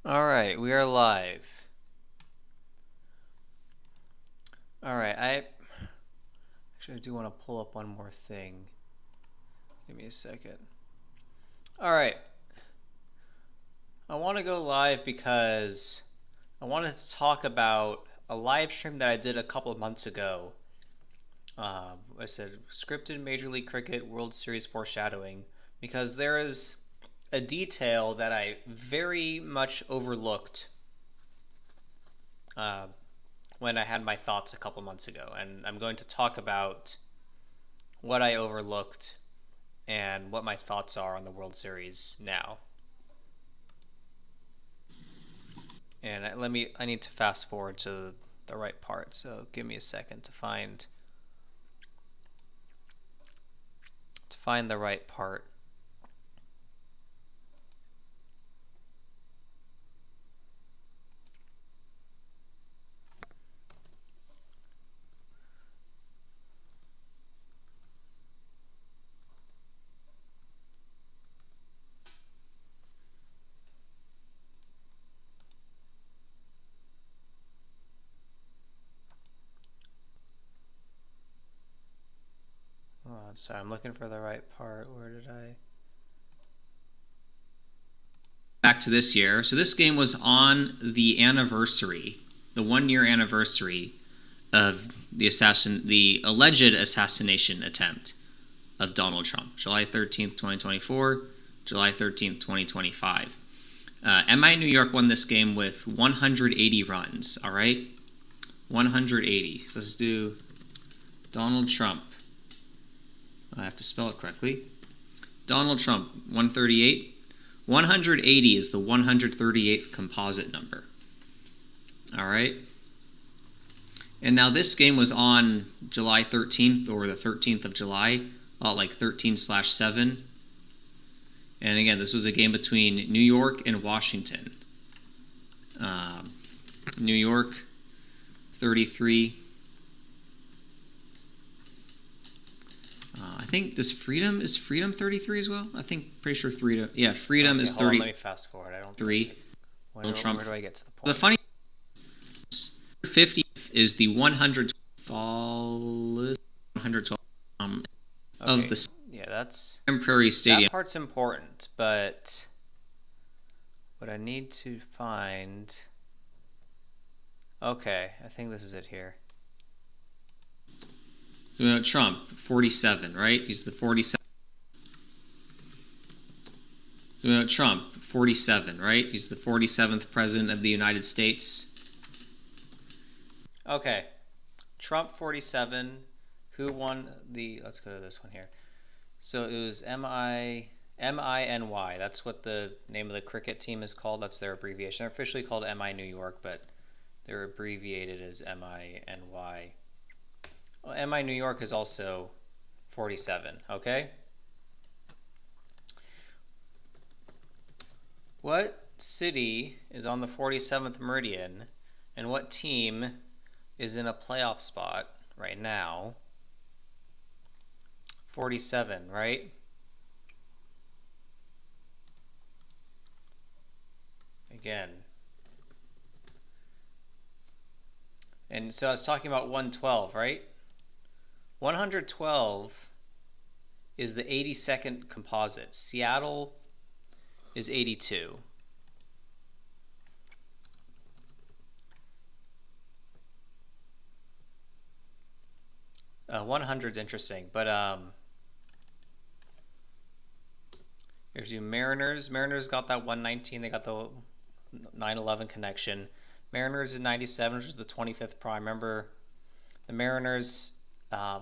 All right, we are live. All right, I do want to pull up one more thing. Give me a second. All right, I want to go live because I wanted to talk about a live stream that I did a couple of months ago. I said scripted Major League Cricket World Series foreshadowing because there is a detail that I very much overlooked uh, when I had my thoughts a couple months ago, and I'm going to talk about what I overlooked and what my thoughts are on the World Series now. And I need to fast forward to the right part, so give me a second to find the right part. Oh, sorry, I'm looking for the right part. Where did I? Back to this year. So this game was on the anniversary, the 1 year anniversary of the alleged assassination attempt of Donald Trump, July 13th, 2024, July 13th, 2025. MI New York won this game with 180 runs, all right? 180. So let's do Donald Trump. I have to spell it correctly. Donald Trump, 138. 180 is the 138th composite number. All right? And now this game was on July 13th or the 13th of July, like 13/7. And again, this was a game between New York and Washington. New York, 33. I think is Freedom 33 as well? I think pretty sure Freedom. Yeah, Freedom is 30. Let me fast forward. I don't. Donald Trump. Where do I get to the point? The funny 50th is the 112th of the that's Prairie Stadium. That part's important, but what I need to find. Okay, I think this is it here. So we know Trump, 47, right? He's the 47th. So we know Trump, 47, right? He's the 47th president of the United States. Okay. Trump, 47. Who won the... Let's go to this one here. So it was MINY. That's what the name of the cricket team is called. That's their abbreviation. They're officially called MI New York, but they're abbreviated as MINY. Well, MI New York is also 47, okay? What city is on the 47th meridian, and what team is in a playoff spot right now? 47, right? Again. And so I was talking about 112, right? 112 is the 82nd composite. Seattle is 82. 100 is interesting, but here's you Mariners. Mariners got that 119. They got the 9/11 connection. Mariners is 97, which is the 25th prime. Remember, the Mariners,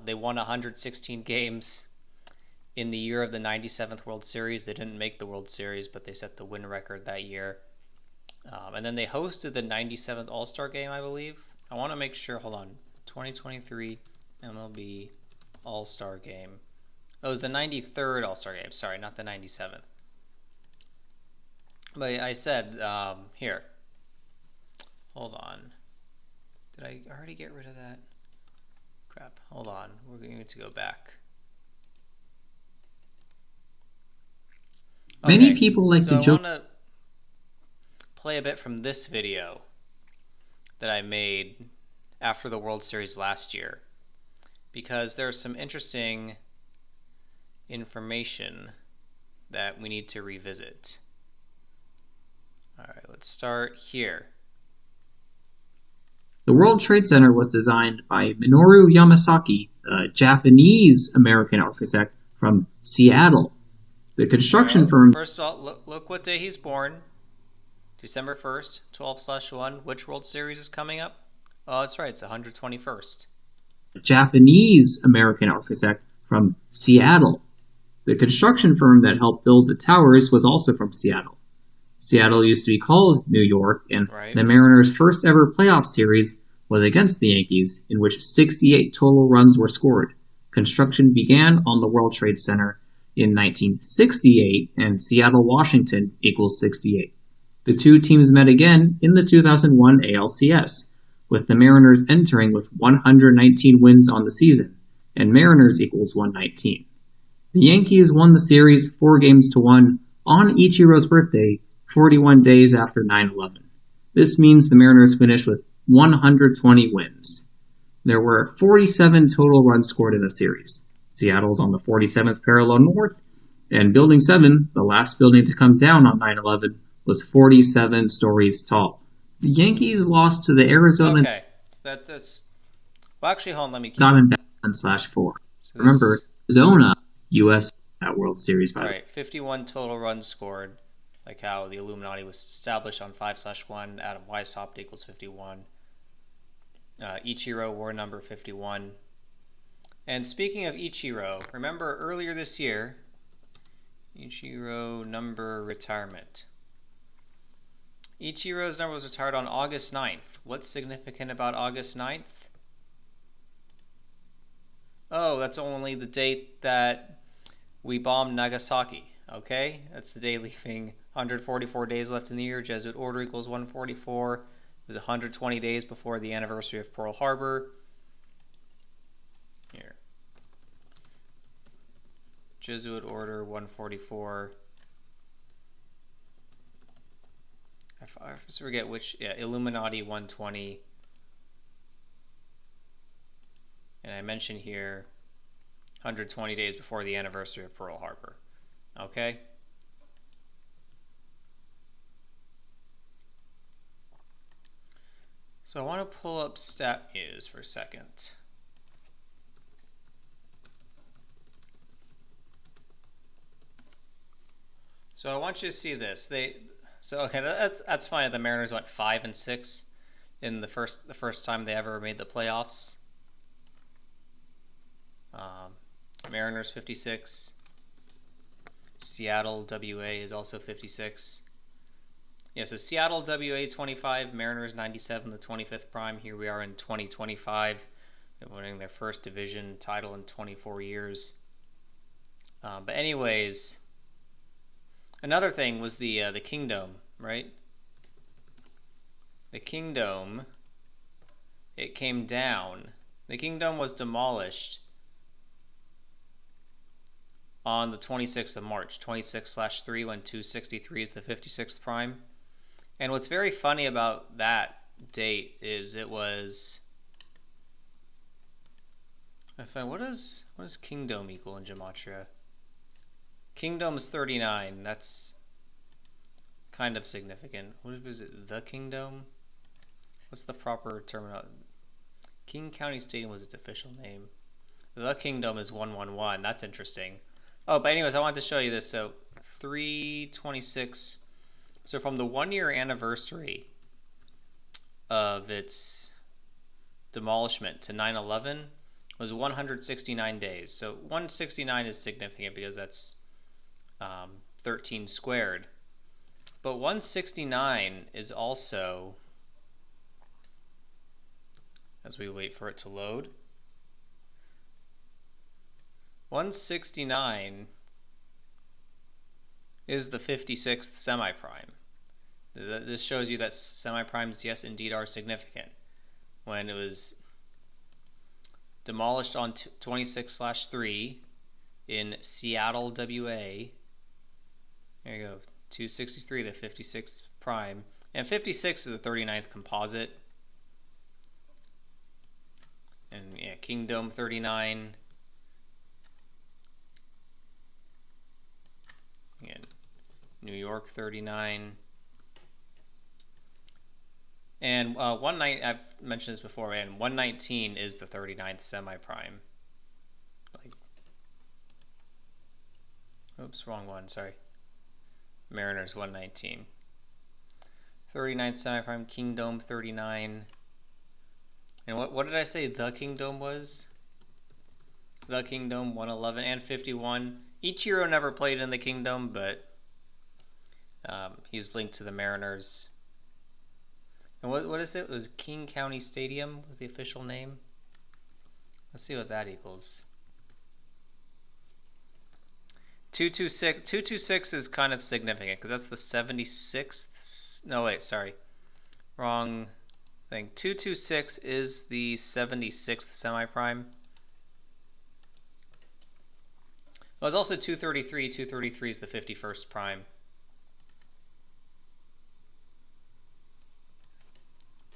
they won 116 games in the year of the 97th World Series. They didn't make the World Series, but they set the win record that year. And then they hosted the 97th All-Star Game, I believe. I want to make sure, hold on, 2023 MLB All-Star Game. Oh, it was the 93rd All-Star Game. Sorry, not the 97th. But I said, here. Hold on. Did I already get rid of that? Crap. Hold on. We're going to go back. Okay. Many people like to joke. play a bit from this video that I made after the World Series last year, because there's some interesting information that we need to revisit. All right, let's start here. The World Trade Center was designed by Minoru Yamasaki, a Japanese-American architect from Seattle. The construction firm... First of all, look what day he's born. December 1st, 12/1. Which World Series is coming up? Oh, that's right, it's 121st. A Japanese-American architect from Seattle. The construction firm that helped build the towers was also from Seattle. Seattle used to be called New York, and the Mariners' first ever playoff series was against the Yankees, in which 68 total runs were scored. Construction began on the World Trade Center in 1968, and Seattle, Washington equals 68. The two teams met again in the 2001 ALCS, with the Mariners entering with 119 wins on the season, and Mariners equals 119. The Yankees won the series 4-1 on Ichiro's birthday, 41 days after 9/11. This means the Mariners finished with 120 wins. There were 47 total runs scored in the series. Seattle's on the 47th parallel north, and Building 7, the last building to come down on 9/11, was 47 stories tall. The Yankees lost to the Arizona... Okay, that's... Well, actually, hold on, let me keep... Diamondbacks 1/4. So remember, Arizona, U.S. at World Series. Right, 51 total runs scored. Like how the Illuminati was established on 5/1, Adam Weishaupt equals 51. Ichiro war number 51. And speaking of Ichiro, remember earlier this year, Ichiro number retirement. Ichiro's number was retired on August 9th. What's significant about August 9th? Oh, that's only the date that we bombed Nagasaki. Okay, that's the day leaving 144 days left in the year. Jesuit order equals 144. It was 120 days before the anniversary of Pearl Harbor. Here. Jesuit order 144. I forget which. Yeah, Illuminati 120. And I mentioned here 120 days before the anniversary of Pearl Harbor. Okay? So I want to pull up StatMuse for a second. So I want you to see this. Okay, that's fine. The Mariners went 5-6 in the first time they ever made the playoffs. Mariners 56. Seattle WA is also 56. Yeah, so Seattle WA 25, Mariners 97, the 25th prime. Here we are in 2025. They're winning their first division title in 24 years. But anyways, another thing was the Kingdome, right? The Kingdome, it came down. The Kingdome was demolished on the 26th of March, 26/3, when 263 is the 56th prime. And what's very funny about that date is it was... What does Kingdome equal in Gematria? Kingdome is 39. That's kind of significant. What is it? The Kingdome? What's the proper terminology? King County Stadium was its official name. The Kingdome is 111. That's interesting. Oh, but anyways, I wanted to show you this. So 326. So from the 1-year anniversary of its demolishment to 9/11 was 169 days. So 169 is significant because that's 13 squared. But 169 is also, as we wait for it to load, 169 is the 56th semi-prime. This shows you that semi-primes, yes, indeed are significant. When it was demolished on 26/3 in Seattle, WA, there you go, 263, the 56th prime, And 56 is the 39th composite. And yeah, Kingdome 39. Again, New York 39. And I've mentioned this before, and 119 is the 39th semi-prime. Oops, wrong one, sorry. Mariners 119. 39th semi-prime, Kingdome 39. And what did I say the Kingdome was? The Kingdome 111 and 51. Ichiro never played in the Kingdome, but he's linked to the Mariners. And what is it? It was King County Stadium was the official name. Let's see what that equals. 226. 226 is kind of significant because that's the 76th. No, wait, sorry. Wrong thing. 226 is the 76th semi-prime. Well, it's also 233. 233 is the 51st prime.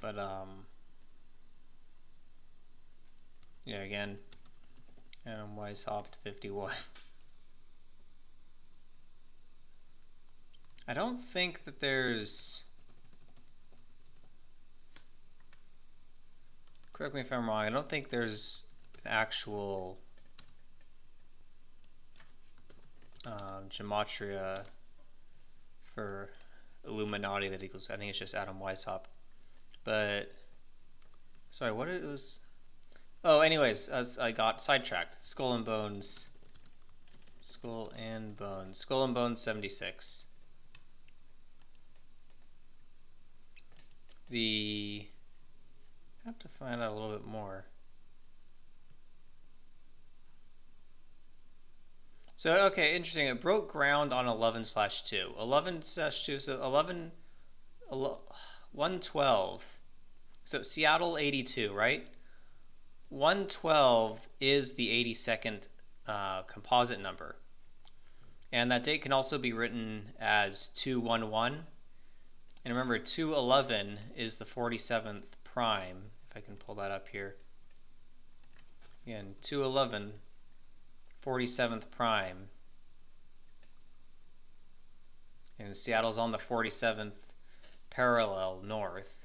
But, yeah, again, Adam Weishaupt 51. I don't think that there's... Correct me if I'm wrong, I don't think there's actual gematria for Illuminati that equals... I think it's just Adam Weishaupt. But, sorry, what it was... Oh, anyways, as I got sidetracked. Skull and Bones. Skull and Bones 76. I have to find out a little bit more. So, okay, interesting. It broke ground on 11/2. 11/2, so 112. So Seattle 82, right? 112 is the 82nd composite number. And that date can also be written as 211. And remember, 211 is the 47th prime. If I can pull that up here. Again, 211, 47th prime. And Seattle's on the 47th parallel north.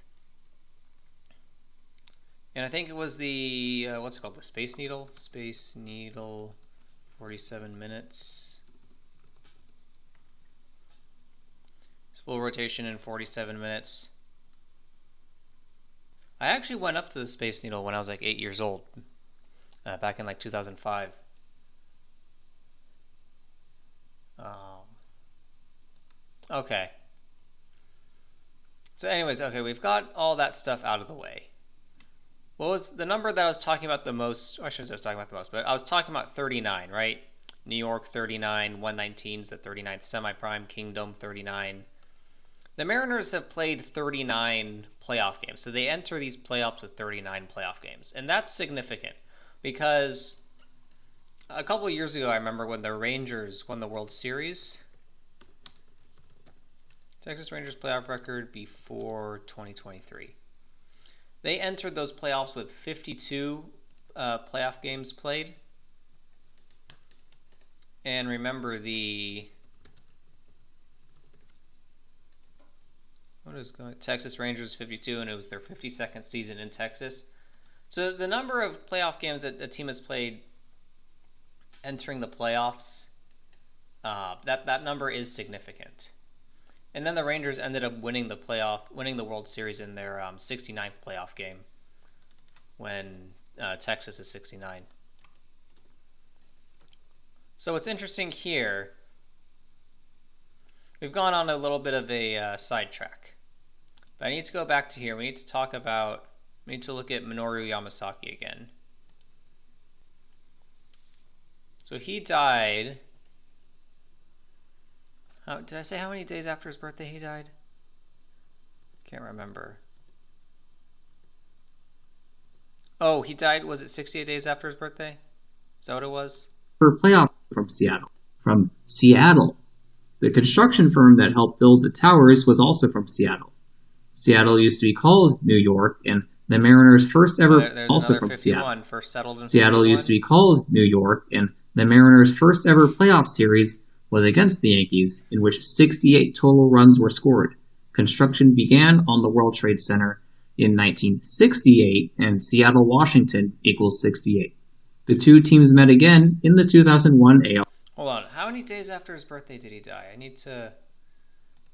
And I think it was the, what's it called, the Space Needle? Space Needle, 47 minutes. It's full rotation in 47 minutes. I actually went up to the Space Needle when I was like 8 years old, back in like 2005. Okay. So anyways, okay, we've got all that stuff out of the way. What was the number that I was talking about the most? I shouldn't say I was talking about the most, but I was talking about 39, right? New York 39, 119 is the 39th semi-prime, Kingdome 39. The Mariners have played 39 playoff games, so they enter these playoffs with 39 playoff games. And that's significant because a couple of years ago, I remember when the Rangers won the World Series. Texas Rangers playoff record before 2023. They entered those playoffs with 52 playoff games played. And remember Texas Rangers 52, and it was their 52nd season in Texas. So the number of playoff games that a team has played entering the playoffs, that number is significant. And then the Rangers ended up winning the World Series in their 69th playoff game when Texas is 69. So what's interesting here, we've gone on a little bit of a sidetrack. But I need to go back to here. We need to look at Minoru Yamasaki again. So he died... did I say how many days after his birthday he died? Can't remember. Oh, he died, was it 68 days after his birthday? Is that what it was? For playoff from Seattle. From Seattle. The construction firm that helped build the towers was also from Seattle. Seattle used to be called New York, and the Mariners' first ever There's also another from 51. Seattle. First settled in Seattle 51. used to be called New York, and the Mariners' first ever playoff series was against the Yankees, in which 68 total runs were scored. Construction began on the World Trade Center in 1968, and Seattle, Washington equals 68. The two teams met again in the 2001 AL. Hold on. How many days after his birthday did he die? We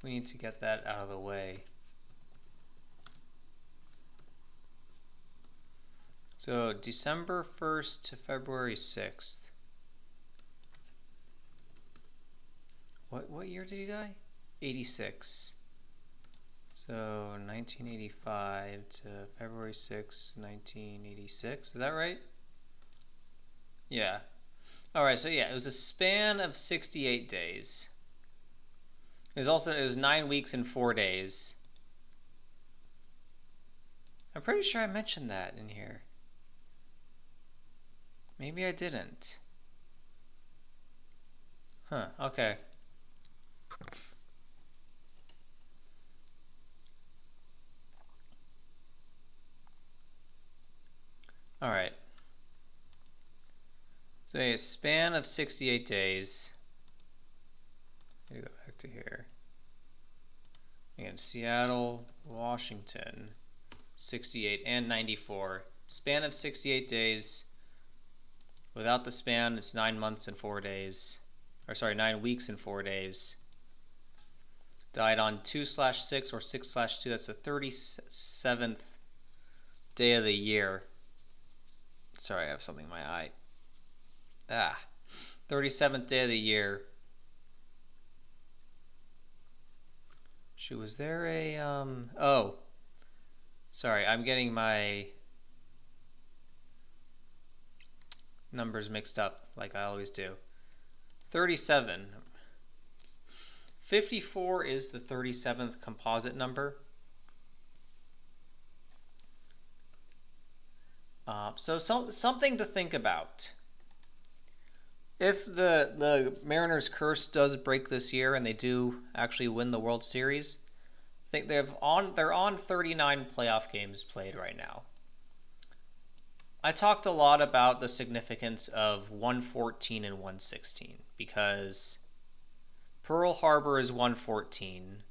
need to get that out of the way. So December 1st to February 6th. What year did he die? 86. So 1985 to February 6th, 1986. Is that right? Yeah. All right, so yeah, it was a span of 68 days. It was 9 weeks and 4 days. I'm pretty sure I mentioned that in here. Maybe I didn't. Huh, okay. All right. So a span of 68 days. Let me go back to here. Again, Seattle, Washington, 68 and 94. Span of 68 days. Without the span, it's 9 months and 4 days. Or sorry, 9 weeks and 4 days. Died on 2/6 or 6/2. That's the 37th day of the year. Sorry, I have something in my eye. 37th day of the year. Shoot, was there a, oh. Sorry, I'm getting my numbers mixed up like I always do. 37. 54 is the 37th composite number. So something to think about. If the Mariners' curse does break this year and they do actually win the World Series, I think they're on 39 playoff games played right now. I talked a lot about the significance of 114 and 116 because Pearl Harbor is 114.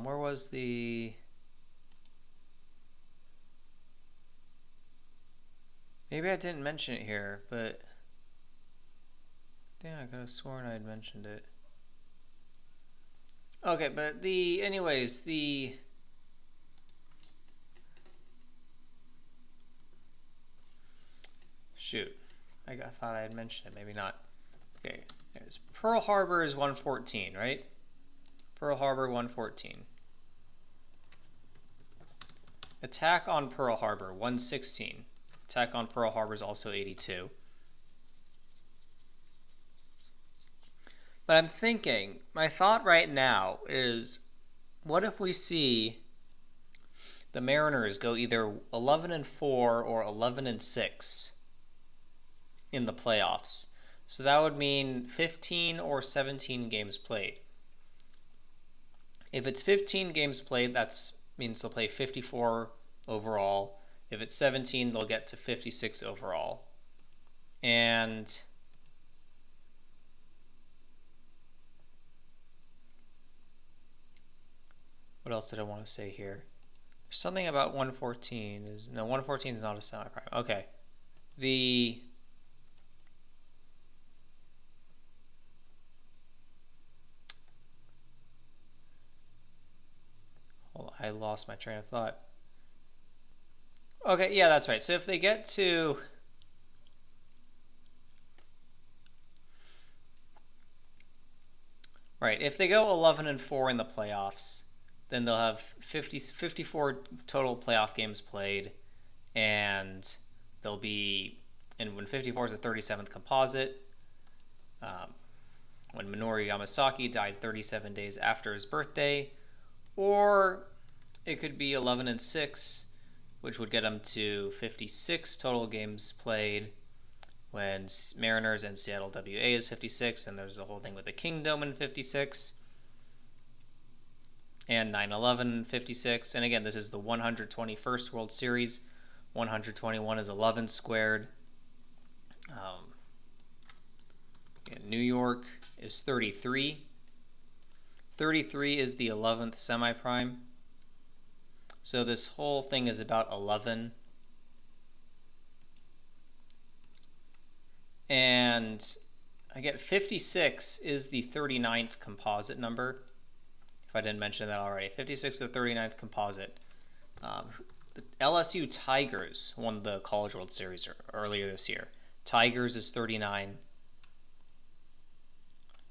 Where was the... Maybe I didn't mention it here, but... Damn, I could have sworn I had mentioned it. Okay, but anyways, shoot. I thought I had mentioned it, maybe not. Okay, there's Pearl Harbor is 114, right? Pearl Harbor 114. Attack on Pearl Harbor 116. Attack on Pearl Harbor is also 82. But I'm thinking, my thought right now is, what if we see the Mariners go either 11-4 or 11-6 in the playoffs? So that would mean 15 or 17 games played. If it's 15 games played, that means they'll play 54 overall. If it's 17, they'll get to 56 overall. And what else did I want to say here? There's something about 114. 114 is not a semi-prime. Okay. I lost my train of thought. Okay, yeah, that's right. So if they get to... Right, if they go 11-4 in the playoffs, then they'll have 54 total playoff games played, and they'll be... And when 54 is the 37th composite, when Minoru Yamasaki died 37 days after his birthday, or it could be 11-6 which would get him to 56 total games played, when Mariners and Seattle WA is 56, and there's the whole thing with the Kingdome in 56, and 9/11 56. And again, this is the 121st World Series. 121 is 11 squared. New York is 33. 33 is the 11th semi-prime. So this whole thing is about 11. And I get 56 is the 39th composite number. If I didn't mention that already. 56 is the 39th composite. The LSU Tigers won the College World Series earlier this year. Tigers is 39.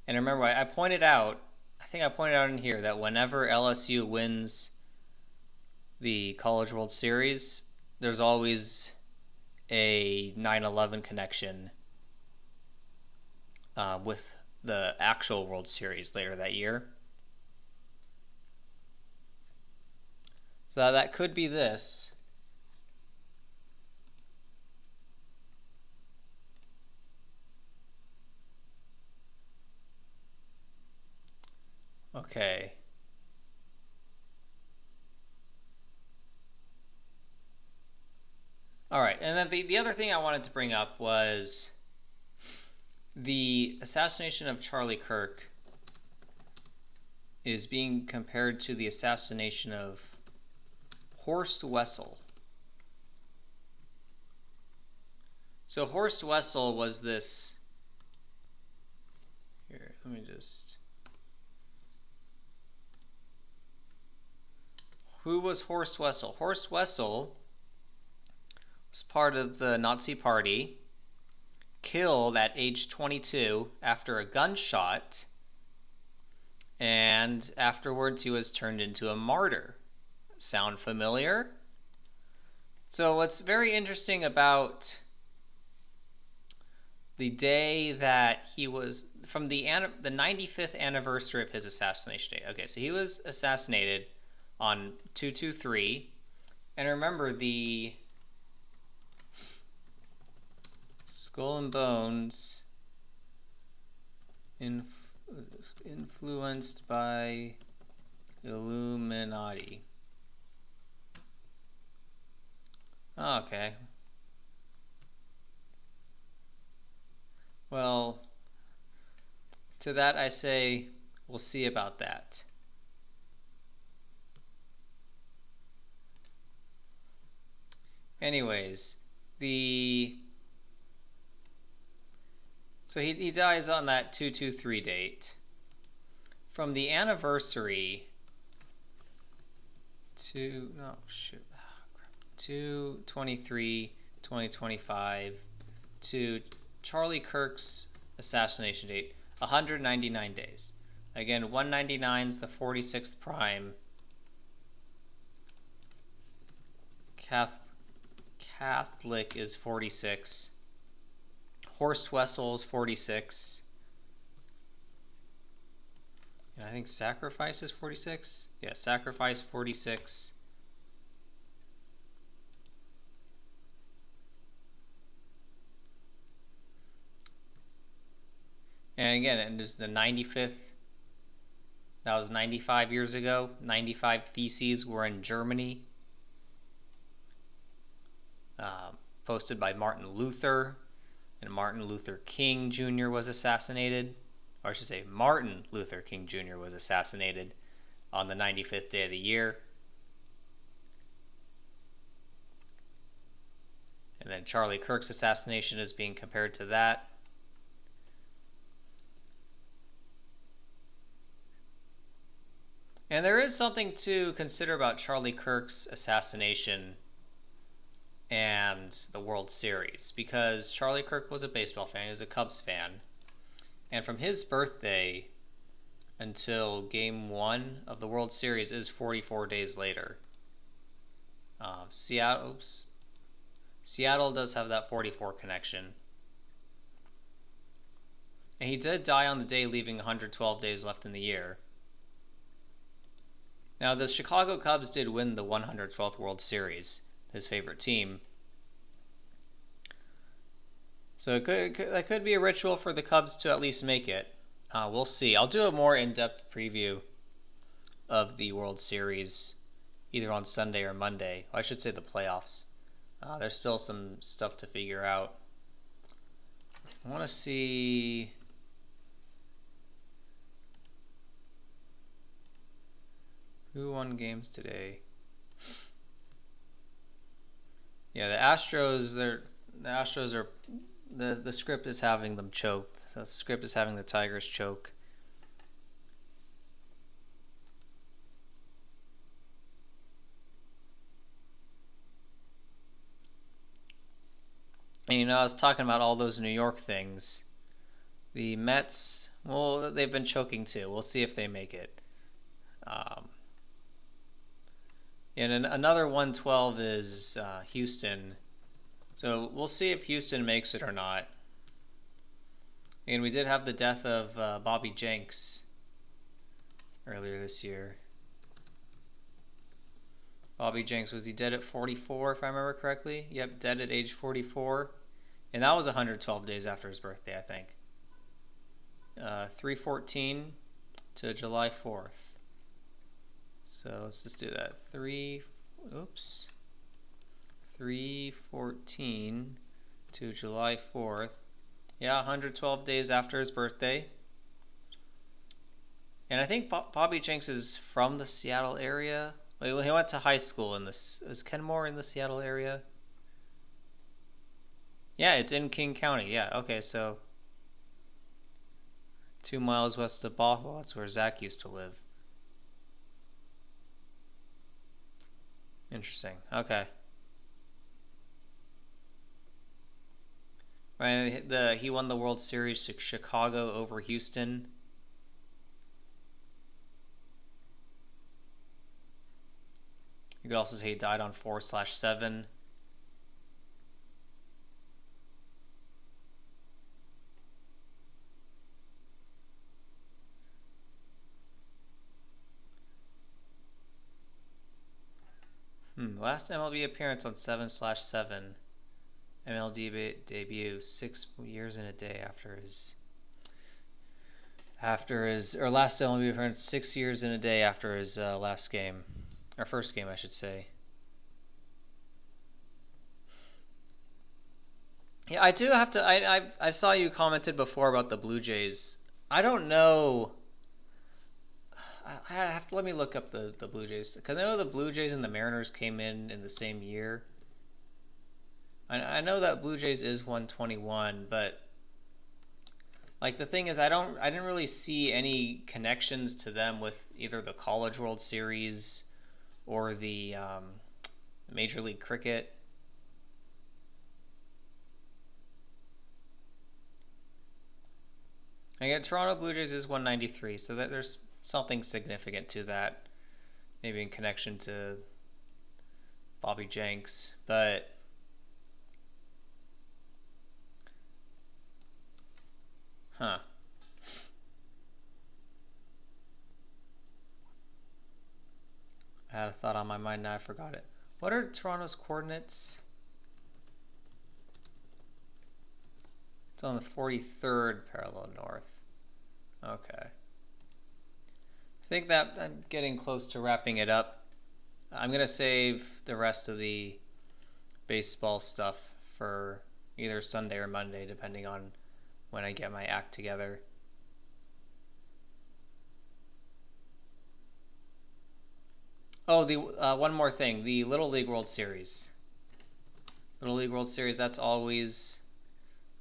And remember, I pointed out, I think I pointed out in here that whenever LSU wins the College World Series, there's always a 9/11 connection with the actual World Series later that year. So that could be this. Okay. All right, and then the other thing I wanted to bring up was the assassination of Charlie Kirk is being compared to the assassination of Horst Wessel. So Horst Wessel was this... Here, let me just... Who was Horst Wessel? Horst Wessel was part of the Nazi Party, killed at age 22 after a gunshot, and afterwards he was turned into a martyr. Sound familiar? So what's very interesting about the day that he was, from the 95th anniversary of his assassination date. Okay, so he was assassinated on 2/23, and remember the Skull and Bones influenced by Illuminati. Oh, okay. Well, to that I say, we'll see about that. Anyways, so he dies on that 2/23 date. From the anniversary to 2/23/2025 to Charlie Kirk's assassination date, 199 days. Again, 199 is the 46th prime. Catholic is 46. Horst Wessel is 46. And I think Sacrifice is 46. Yeah, Sacrifice 46. And again, it was the 95th. That was 95 years ago. 95 Theses were in Germany. Posted by Martin Luther. And Martin Luther King Jr. was assassinated. Or I should say, Martin Luther King Jr. was assassinated on the 95th day of the year. And then Charlie Kirk's assassination is being compared to that. And there is something to consider about Charlie Kirk's assassination and the World Series, because Charlie Kirk was a baseball fan, he was a Cubs fan, and from his birthday until Game 1 of the World Series is 44 days later. Seattle does have that 44 connection. And he did die on the day, leaving 112 days left in the year. Now, the Chicago Cubs did win the 112th World Series. his favorite team. So that could be a ritual for the Cubs to at least make it. We'll see. I'll do a more in-depth preview of the World Series either on Sunday or Monday. I should say the playoffs. There's still some stuff to figure out. I want to see... who won games today? Yeah, the Astros are the script is having them choke. The script is having the Tigers choke. And I was talking about all those New York things. The Mets, well, they've been choking too. We'll see if they make it. And another 112 is Houston. So we'll see if Houston makes it or not. And we did have the death of Bobby Jenks earlier this year. Bobby Jenks, was he dead at 44 if I remember correctly? Yep, dead at age 44. And that was 112 days after his birthday, I think. 3/14 to July 4th. So let's just do that. 3/14 to July 4th. Yeah, 112 days after his birthday. And I think Bobby Jenks is from the Seattle area. He went to high school in this. Is Kenmore in the Seattle area? Yeah, it's in King County. Yeah, okay, so 2 miles west of Bothell. That's where Zach used to live. Interesting. Okay. Right, he won the World Series to Chicago over Houston. You could also say he died on 4/7. Last MLB appearance on 7/7. MLB debut 6 years and a day after his last MLB appearance 6 years and a day after his last game, or first game, I should say. Yeah, I do have to. I saw you commented before about the Blue Jays. I don't know. I have to let me look up the Blue Jays, because I know the Blue Jays and the Mariners came in the same year. I know that Blue Jays is 121, but like the thing is, I didn't really see any connections to them with either the College World Series or the Major League Cricket. Again, Toronto Blue Jays is 193, so that there's something significant to that, maybe in connection to Bobby Jenks, but I had a thought on my mind, now I forgot it. What are Toronto's coordinates? It's on the 43rd parallel north. Okay. I think that I'm getting close to wrapping it up. I'm going to save the rest of the baseball stuff for either Sunday or Monday, depending on when I get my act together. Oh, the one more thing, the Little League World Series. Little League World Series, that's always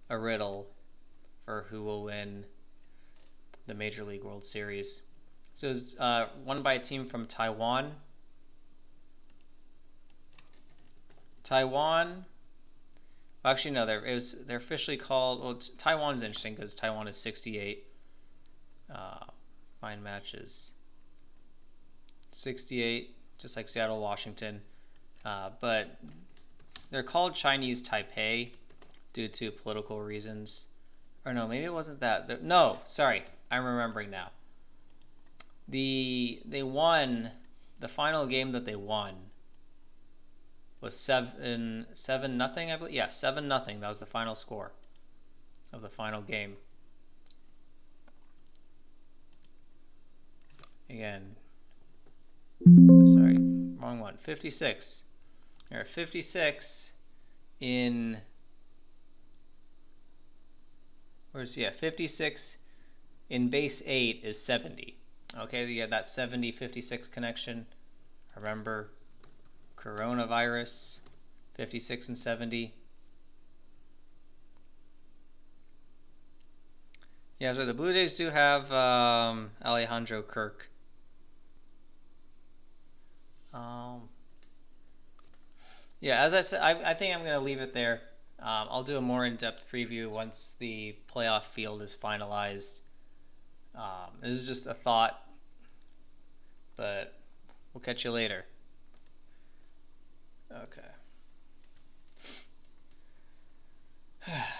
a riddle for who will win the Major League World Series. So it was won by a team from Taiwan. Taiwan. Actually, no. They're officially called. Well, Taiwan's interesting because Taiwan is 68. Fine matches. 68, just like Seattle, Washington. But they're called Chinese Taipei due to political reasons. Or no, maybe it wasn't that. No, sorry. I'm remembering now. They won the final game that they won. was 7-0, I believe. Yeah, 7-0. That was the final score of the final game. Again, sorry, wrong one. 56. There are 56 in. Where's 56 in base 8 is 70. Okay, you get that 70-56 connection. Remember, coronavirus, 56 and 70. Yeah, so the Blue Jays do have Alejandro Kirk. Yeah, as I said, I think I'm going to leave it there. I'll do a more in-depth preview once the playoff field is finalized. This is just a thought, but we'll catch you later. Okay.